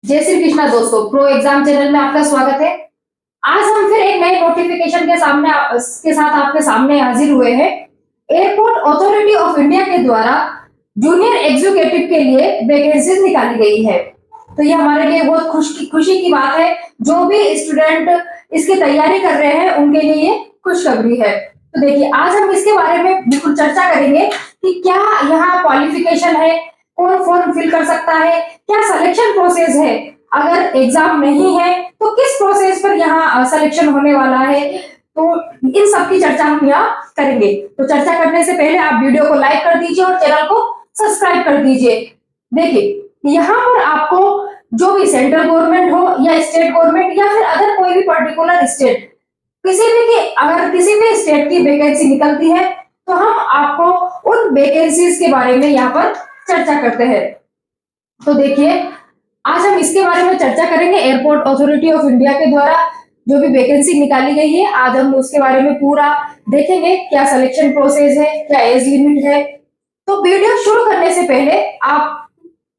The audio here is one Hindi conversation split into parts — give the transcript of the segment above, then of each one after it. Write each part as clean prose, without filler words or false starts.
जय श्री कृष्णा दोस्तों, प्रो एग्जाम चैनल में आपका स्वागत है। आज हम फिर एक नए नोटिफिकेशन के साथ आपके सामने हाजिर हुए हैं। एयरपोर्ट अथॉरिटी ऑफ इंडिया के द्वारा जूनियर एग्जीक्यूटिव के लिए वैकेंसीज निकाली गई है। तो ये हमारे लिए बहुत खुशी की बात है। जो भी स्टूडेंट इसकी तैयारी कर रहे हैं उनके लिए ये खुशखबरी है। तो देखिए, आज हम इसके बारे में बिल्कुल चर्चा करेंगे कि क्या यहाँ क्वालिफिकेशन है, कौन फॉर्म फिल कर सकता है, क्या सिलेक्शन प्रोसेस है, अगर एग्जाम नहीं है तो किस प्रोसेस पर यहाँ सिलेक्शन होने वाला है। तो इन सब की चर्चा हम यहाँ करेंगे। तो चर्चा करने से पहले आप वीडियो को लाइक कर दीजिए और चैनल को सब्सक्राइब कर दीजिए। देखिए, यहाँ पर आपको जो भी सेंट्रल गवर्नमेंट हो या स्टेट गवर्नमेंट या फिर अदर कोई भी पर्टिकुलर स्टेट, अगर किसी भी स्टेट की वैकेंसी निकलती है तो हम आपको उन वैकेंसीज के बारे में यहाँ पर चर्चा करते हैं। तो देखिए, आज हम इसके बारे में चर्चा करेंगे। एयरपोर्ट अथॉरिटी ऑफ इंडिया के द्वारा जो भी वैकेंसी निकाली गई है, आज हम उसके बारे में पूरा देखेंगे। क्या सिलेक्शन प्रोसेस है, क्या एज लिमिट है। तो वीडियो शुरू करने से पहले आप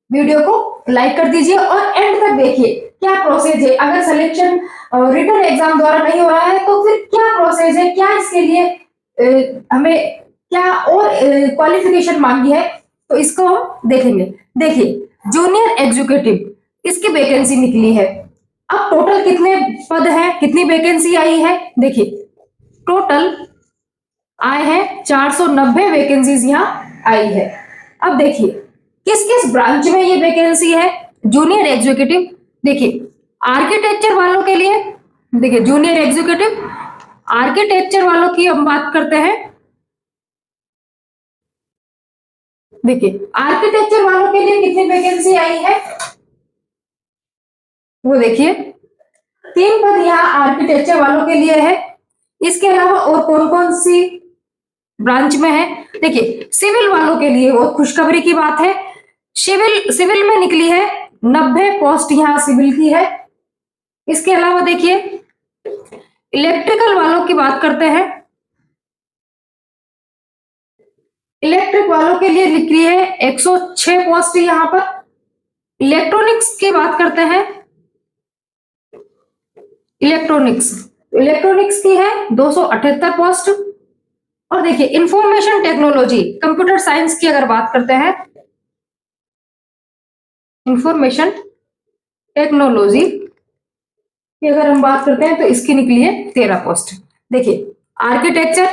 वीडियो को लाइक कर दीजिए और एंड तक देखिए क्या प्रोसेस है। अगर सिलेक्शन रिटन एग्जाम द्वारा नहीं हो रहा है तो फिर क्या प्रोसेस है, क्या इसके लिए हमें क्या और क्वालिफिकेशन मांगी है, तो इसको हम देखेंगे। देखिए, जूनियर एग्जीक्यूटिव इसकी वैकेंसी निकली है। अब टोटल कितने पद हैं, कितनी वैकेंसी आई है। देखिए, टोटल आए हैं 490 वैकेंसीज यहाँ आई है। अब देखिए किस किस ब्रांच में ये वैकेंसी है जूनियर एग्जीक्यूटिव। देखिए, आर्किटेक्चर वालों के लिए, देखिए जूनियर एग्जीक्यूटिव आर्किटेक्चर वालों की हम बात करते हैं। देखिए, आर्किटेक्चर वालों के लिए कितनी वैकेंसी आई है वो देखिए, 3 पद यहाँ आर्किटेक्चर वालों के लिए है। इसके अलावा और कौन कौन सी ब्रांच में है। देखिए, सिविल वालों के लिए बहुत खुशखबरी की बात है। सिविल में निकली है 90 पोस्ट यहाँ सिविल की है। इसके अलावा देखिए, इलेक्ट्रिकल वालों की बात करते हैं। इलेक्ट्रिक वालों के लिए निकली है 106 पोस्ट यहाँ पर। इलेक्ट्रॉनिक्स की बात करते हैं। इलेक्ट्रॉनिक्स की है 278 पोस्ट। और देखिए, इंफॉर्मेशन टेक्नोलॉजी कंप्यूटर साइंस की अगर बात करते हैं, इंफॉर्मेशन टेक्नोलॉजी की अगर हम बात करते हैं तो इसकी निकली है 13 पोस्ट। देखिए, आर्किटेक्चर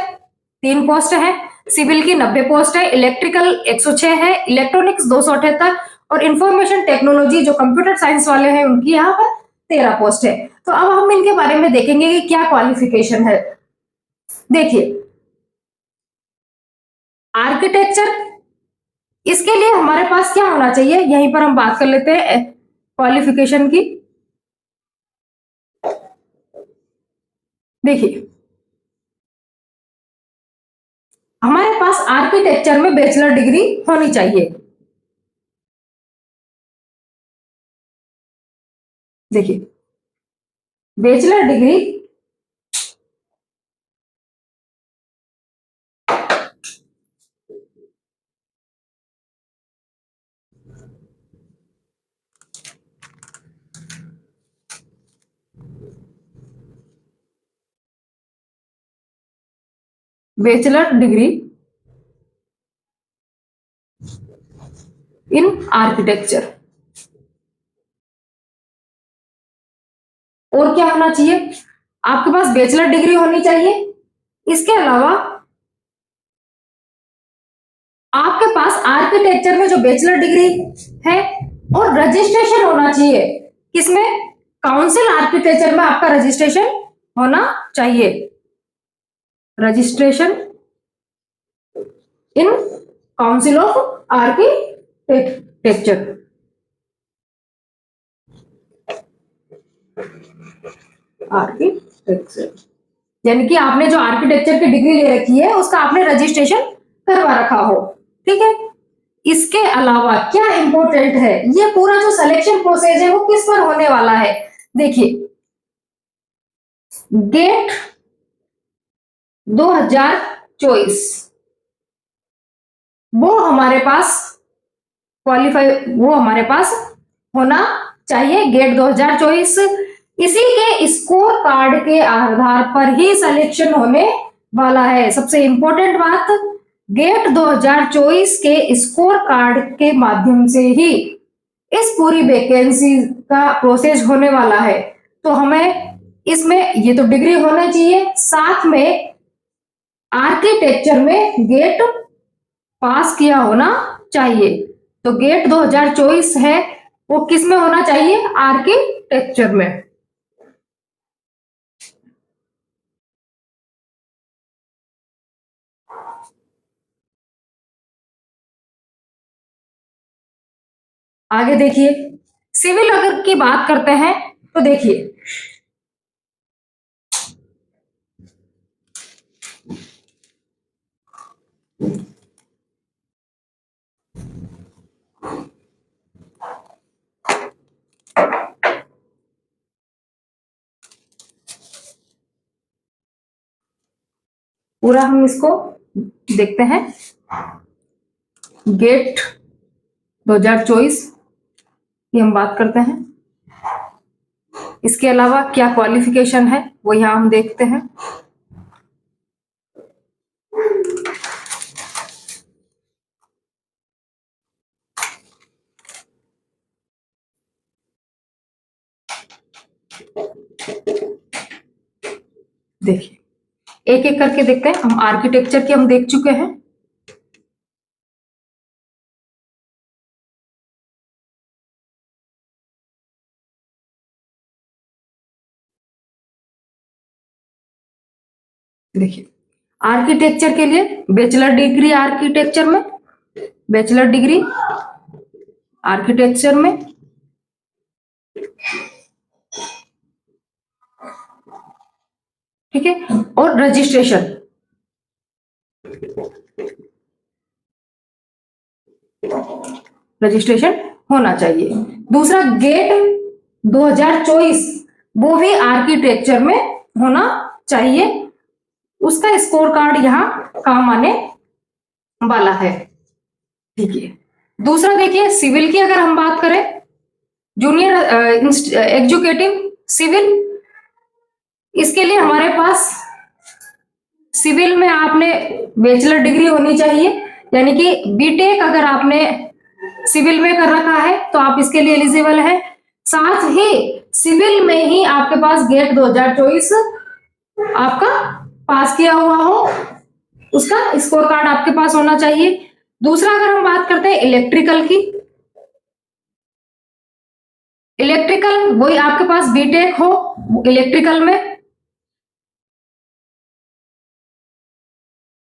3 पोस्ट है, सिविल की 90 पोस्ट है, इलेक्ट्रिकल 106 है, इलेक्ट्रॉनिक्स 278 और इंफॉर्मेशन टेक्नोलॉजी जो कंप्यूटर साइंस वाले हैं उनकी यहाँ पर 13 पोस्ट है। तो अब हम इनके बारे में देखेंगे कि क्या क्वालिफिकेशन है। देखिए, आर्किटेक्चर, इसके लिए हमारे पास क्या होना चाहिए, यहीं पर हम बात कर लेते हैं क्वालिफिकेशन की। देखिए, हमारे पास आर्किटेक्चर में बैचलर डिग्री होनी चाहिए। देखिए, बैचलर डिग्री इन आर्किटेक्चर। और क्या होना चाहिए, आपके पास बैचलर डिग्री होनी चाहिए। इसके अलावा आपके पास आर्किटेक्चर में जो बैचलर डिग्री है और रजिस्ट्रेशन होना चाहिए, किसमें, काउंसिल आर्किटेक्चर में आपका रजिस्ट्रेशन होना चाहिए। Registration in council of architecture. यानी कि आपने जो आर्किटेक्चर की डिग्री ले रखी है उसका आपने रजिस्ट्रेशन करवा रखा हो। ठीक है, इसके अलावा क्या इंपॉर्टेंट है, ये पूरा जो सिलेक्शन प्रोसेस है वो किस पर होने वाला है। देखिए, गेट 2024 वो हमारे पास होना चाहिए गेट 2024। इसी के स्कोर कार्ड के आधार पर ही सिलेक्शन होने वाला है। सबसे इंपॉर्टेंट बात, गेट 2024 के स्कोर कार्ड के माध्यम से ही इस पूरी वैकेंसी का प्रोसेस होने वाला है। तो हमें इसमें ये तो डिग्री होना चाहिए, साथ में आर्किटेक्चर में गेट पास किया होना चाहिए। तो गेट 2024 है वो किस में होना चाहिए? आर्किटेक्चर में। आगे देखिए, सिविल अगर की बात करते हैं तो देखिए, पूरा हम इसको देखते हैं। गेट 2024 की हम बात करते हैं। इसके अलावा क्या क्वालिफिकेशन है वो यहां हम देखते हैं। देखिए, एक एक करके देखते हैं। हम आर्किटेक्चर की हम देख चुके हैं। देखिए, आर्किटेक्चर के लिए बैचलर डिग्री आर्किटेक्चर में, बैचलर डिग्री आर्किटेक्चर में, ठीक है, और रजिस्ट्रेशन, रजिस्ट्रेशन होना चाहिए। दूसरा, गेट 2024 वो भी आर्किटेक्चर में होना चाहिए। उसका स्कोर कार्ड यहाँ काम आने वाला है, ठीक है। दूसरा देखिए, सिविल की अगर हम बात करें, जूनियर एग्जीक्यूटिव सिविल, इसके लिए हमारे पास सिविल में आपने बैचलर डिग्री होनी चाहिए, यानी कि बीटेक अगर आपने सिविल में कर रखा है तो आप इसके लिए एलिजिबल है। साथ ही सिविल में ही आपके पास गेट 2024 आपका पास किया हुआ हो, उसका स्कोर कार्ड आपके पास होना चाहिए। दूसरा, अगर हम बात करते हैं इलेक्ट्रिकल की, इलेक्ट्रिकल वही आपके पास बीटेक हो इलेक्ट्रिकल में,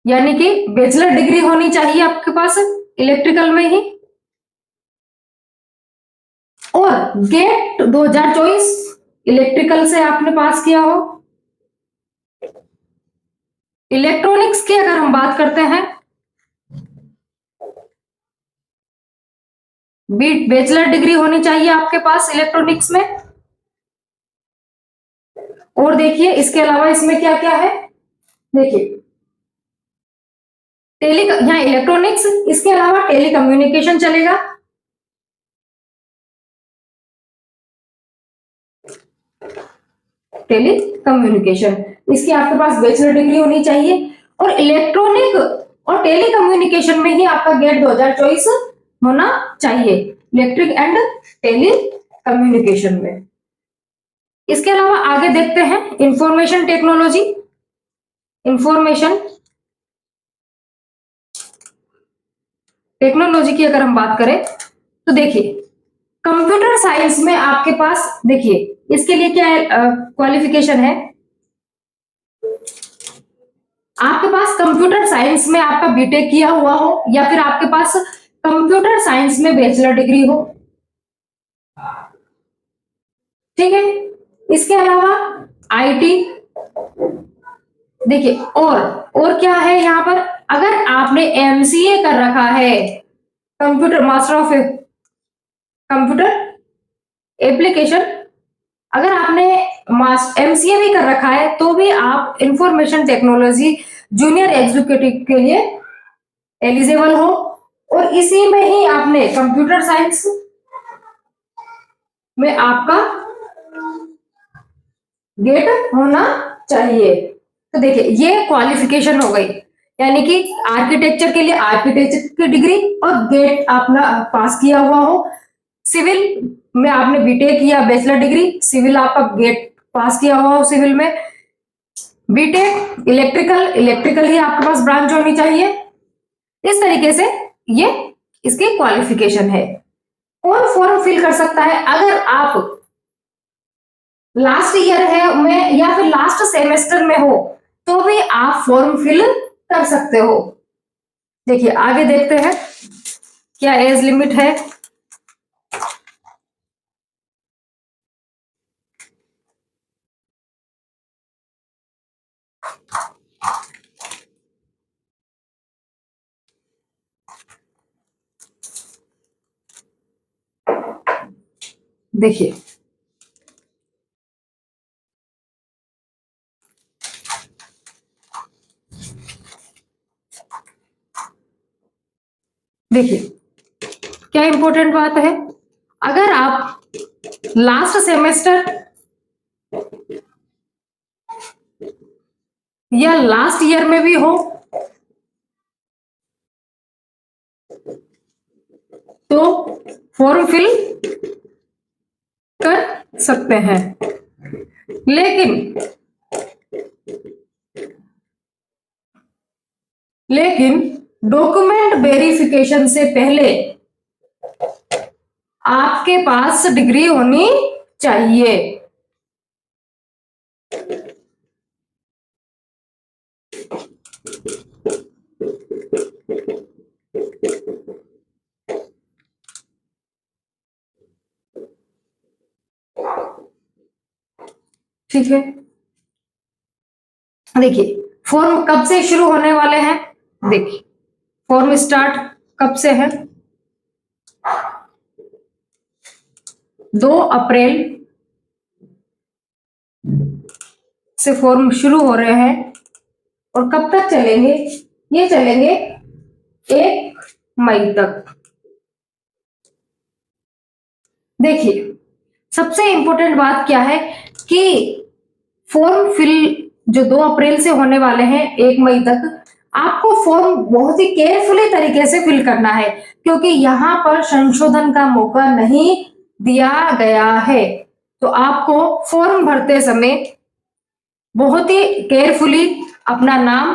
यानी कि बैचलर डिग्री होनी चाहिए आपके पास इलेक्ट्रिकल में ही। और गेट 2024 इलेक्ट्रिकल से आपने पास किया हो। इलेक्ट्रॉनिक्स की अगर हम बात करते हैं, बैचलर डिग्री होनी चाहिए आपके पास इलेक्ट्रॉनिक्स में। और देखिए, इसके अलावा इसमें क्या क्या है, देखिए यहाँ इलेक्ट्रॉनिक्स, इसके अलावा टेली कम्युनिकेशन चलेगा, टेली कम्युनिकेशन, इसकी आपके पास बैचलर डिग्री होनी चाहिए। और इलेक्ट्रॉनिक और टेली कम्युनिकेशन में ही आपका गेट 2024 होना चाहिए, इलेक्ट्रिक एंड टेली कम्युनिकेशन में। इसके अलावा आगे देखते हैं इंफॉर्मेशन टेक्नोलॉजी, इंफॉर्मेशन टेक्नोलॉजी की अगर हम बात करें तो देखिए, कंप्यूटर साइंस में आपके पास, देखिए इसके लिए क्या क्वालिफिकेशन है, आपके पास कंप्यूटर साइंस में आपका बीटेक किया हुआ हो या फिर आपके पास कंप्यूटर साइंस में बैचलर डिग्री हो, ठीक है। इसके अलावा आईटी, देखिए और क्या है यहाँ पर, अगर आपने एमसीए कर रखा है, computer master of computer application, अगर आपने एमसीए भी कर रखा है तो भी आप इंफॉर्मेशन टेक्नोलॉजी जूनियर एग्जीक्यूटिव के लिए एलिजिबल हो। और इसी में ही आपने कंप्यूटर साइंस में आपका गेट होना चाहिए। तो देखिए ये क्वालिफिकेशन हो गई, यानी कि आर्किटेक्चर के लिए आर्किटेक्चर की डिग्री और गेट आपने पास किया हुआ हो। सिविल में आपने बीटेक या बैचलर डिग्री, सिविल आपका गेट पास किया हुआ हो सिविल में। बीटेक इलेक्ट्रिकल ही आपके पास ब्रांच होनी चाहिए। इस तरीके से ये इसकी क्वालिफिकेशन है। कौन फॉर्म फिल कर सकता है? अगर आप लास्ट ईयर है में या फिर लास्ट सेमेस्टर में हो तो भी आप फॉर्म फिल कर सकते हो। देखिए आगे देखते हैं क्या एज लिमिट है। देखिए देखिए क्या इंपॉर्टेंट बात है, अगर आप लास्ट सेमेस्टर या लास्ट ईयर में भी हो तो फॉर्म फिल कर सकते हैं। लेकिन डॉक्यूमेंट वेरिफिकेशन से पहले आपके पास डिग्री होनी चाहिए। ठीक है, देखिए फॉर्म कब से शुरू होने वाले हैं। देखिए फॉर्म स्टार्ट कब से है? 2 अप्रैल से फॉर्म शुरू हो रहे हैं और कब तक चलेंगे? ये चलेंगे 1 मई तक। देखिए सबसे इंपॉर्टेंट बात क्या है कि फॉर्म फिल जो 2 अप्रैल से होने वाले हैं 1 मई तक, आपको फॉर्म बहुत ही केयरफुली तरीके से फिल करना है, क्योंकि यहाँ पर संशोधन का मौका नहीं दिया गया है। तो आपको फॉर्म भरते समय बहुत ही केयरफुली अपना नाम,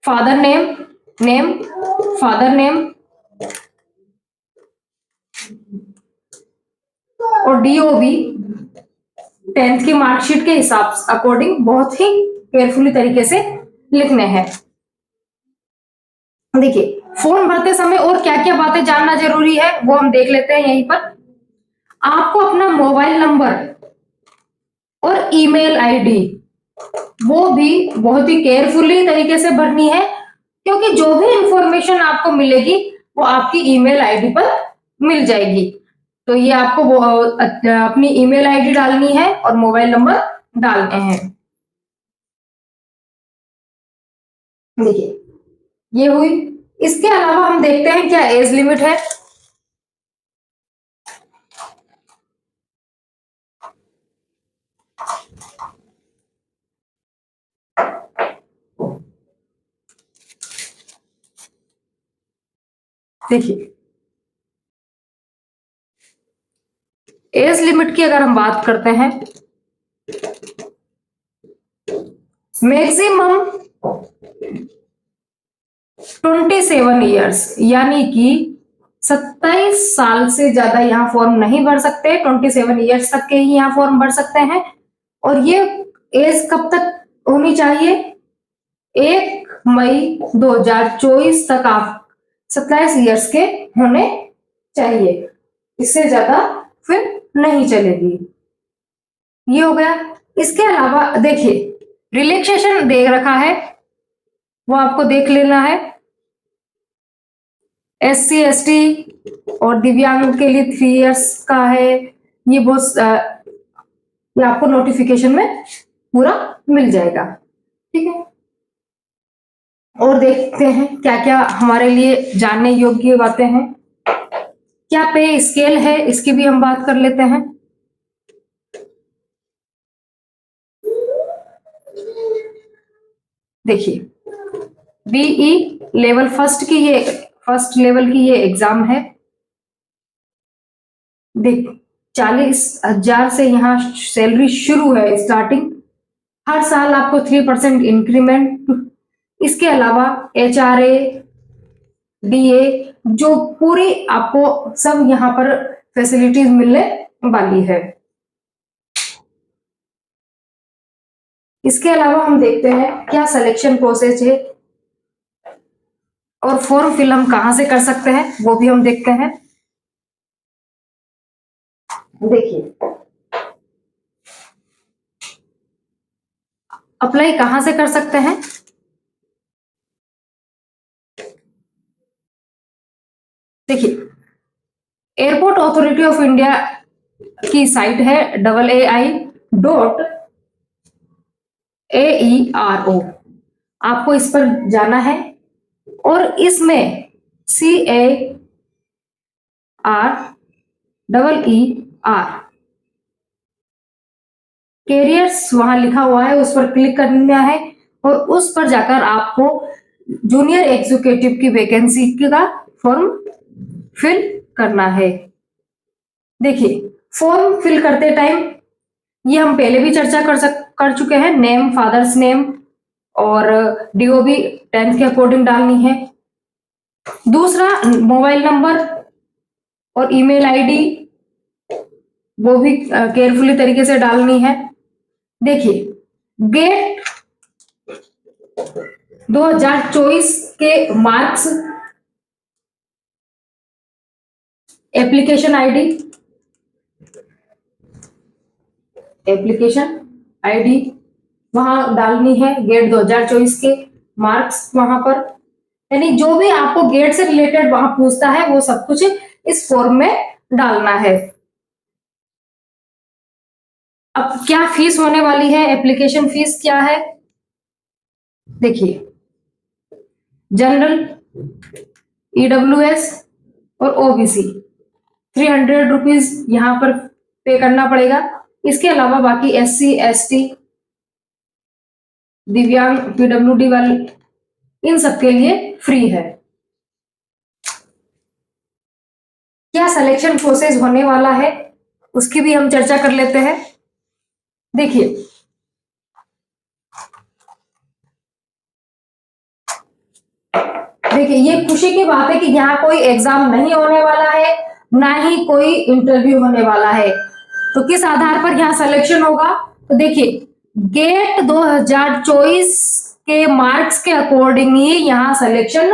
फादर नेम फादर नेम और डीओबी 10th की मार्कशीट के हिसाब अकॉर्डिंग बहुत ही केयरफुली तरीके से लिखने हैं। देखिए फॉर्म भरते समय और क्या क्या बातें जानना जरूरी है वो हम देख लेते हैं यहीं पर। आपको अपना मोबाइल नंबर और ईमेल आईडी वो भी बहुत ही केयरफुली तरीके से भरनी है, क्योंकि जो भी इंफॉर्मेशन आपको मिलेगी वो आपकी ईमेल आईडी पर मिल जाएगी। तो ये आपको वो अपनी ईमेल आईडी डालनी है और मोबाइल नंबर डालने हैं। देखिए ये हुई। इसके अलावा हम देखते हैं क्या एज लिमिट है। देखिए एज लिमिट की अगर हम बात करते हैं, मैक्सिमम 27 ईयर्स, यानी कि 27 साल से ज्यादा यहाँ फॉर्म नहीं भर सकते। 27 ईयर्स तक के ही यहाँ फॉर्म भर सकते हैं। और ये एज कब तक होनी चाहिए? 1 मई 2024 तक आप 27 ईयर्स के होने चाहिए, इससे ज्यादा फिर नहीं चलेगी। ये हो गया। इसके अलावा देखिए रिलैक्सेशन दे रखा है, वो आपको देख लेना है। SC ST और दिव्यांग के लिए 3 इयर्स का है। ये बहुत ये आपको नोटिफिकेशन में पूरा मिल जाएगा। ठीक है, और देखते हैं क्या क्या हमारे लिए जानने योग्य बातें हैं। क्या पे स्केल है, इसकी भी हम बात कर लेते हैं। देखिए, बीई लेवल फर्स्ट लेवल की ये एग्जाम है। देख, 40,000 से यहाँ सैलरी शुरू है स्टार्टिंग। हर साल आपको 3% इंक्रीमेंट, इसके अलावा HRA DA जो पूरी आपको सब यहाँ पर फैसिलिटीज मिलने वाली है। इसके अलावा हम देखते हैं क्या सिलेक्शन प्रोसेस है और फॉर्म फिल हम कहां से कर सकते हैं, वो भी हम देखते हैं। देखिए, अप्लाई कहां से कर सकते हैं। देखिए, एयरपोर्ट अथॉरिटी ऑफ इंडिया की साइट है AAI.AERO। आपको इस पर जाना है और इसमें CAREER कैरियर्स वहां लिखा हुआ है, उस पर क्लिक करना है और उस पर जाकर आपको जूनियर एग्जीक्यूटिव की वैकेंसी का फॉर्म फिल करना है। देखिए, फॉर्म फिल करते टाइम ये हम पहले भी चर्चा कर चुके हैं, नेम, फादर्स नेम और DOB 10th के अकॉर्डिंग डालनी है। दूसरा, मोबाइल नंबर और ईमेल आईडी वो भी केयरफुली तरीके से डालनी है। देखिए, गेट 2024 के मार्क्स, एप्लीकेशन आईडी वहां डालनी है, गेट 2024 के मार्क्स वहां पर, यानी जो भी आपको गेट से रिलेटेड वहां पूछता है वो सब कुछ इस फॉर्म में डालना है। अब क्या फीस होने वाली है, एप्लीकेशन फीस क्या है। देखिए, जनरल, EWS और OBC 300 रुपीज यहां पर पे करना पड़ेगा। इसके अलावा बाकी SC ST दिव्यांग PWD वाले इन सबके लिए फ्री है। क्या सिलेक्शन प्रोसेस होने वाला है उसकी भी हम चर्चा कर लेते हैं। देखिए, ये खुशी की बात है कि यहाँ कोई एग्जाम नहीं होने वाला है, ना ही कोई इंटरव्यू होने वाला है। तो किस आधार पर यहाँ सिलेक्शन होगा, तो देखिए, गेट 2024 के मार्क्स के अकॉर्डिंग ही यहाँ सिलेक्शन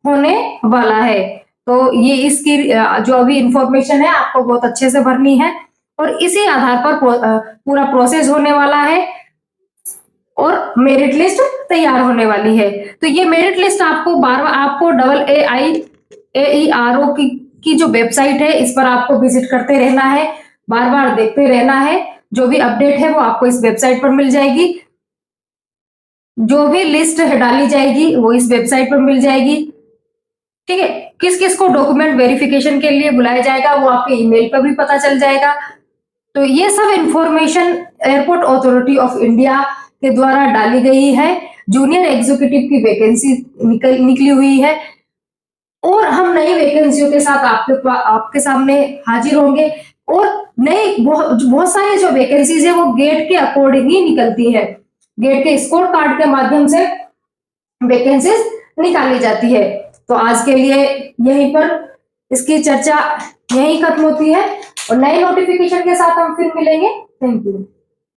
होने वाला है। तो ये इसकी जो अभी इंफॉर्मेशन है आपको बहुत अच्छे से भरनी है और इसी आधार पर पूरा प्रोसेस होने वाला है और मेरिट लिस्ट तैयार होने वाली है। तो ये मेरिट लिस्ट आपको AAI.AERO की जो वेबसाइट है इस पर आपको विजिट करते रहना है, बार बार देखते रहना है। जो भी अपडेट है वो आपको इस वेबसाइट पर मिल जाएगी, जो भी लिस्ट डाली जाएगी वो इस वेबसाइट पर मिल जाएगी। ठीक है, किस किस को डॉक्यूमेंट वेरिफिकेशन के लिए बुलाया जाएगा वो आपके ईमेल पर भी पता चल जाएगा। तो ये सब information airport authority of India के द्वारा डाली गई है। जूनियर एग्जीक्यूटिव की वैकेंसी निकली हुई है और हम नई वैकेंसियों के साथ आपके सामने हाजिर होंगे और नई बहुत सारी जो वैकेंसीज है वो गेट के अकॉर्डिंग ही निकलती है। गेट के स्कोर कार्ड के माध्यम से वैकेंसीज निकाली जाती है। तो आज के लिए यहीं पर इसकी चर्चा यहीं खत्म होती है और नए नोटिफिकेशन के साथ हम फिर मिलेंगे। Thank you.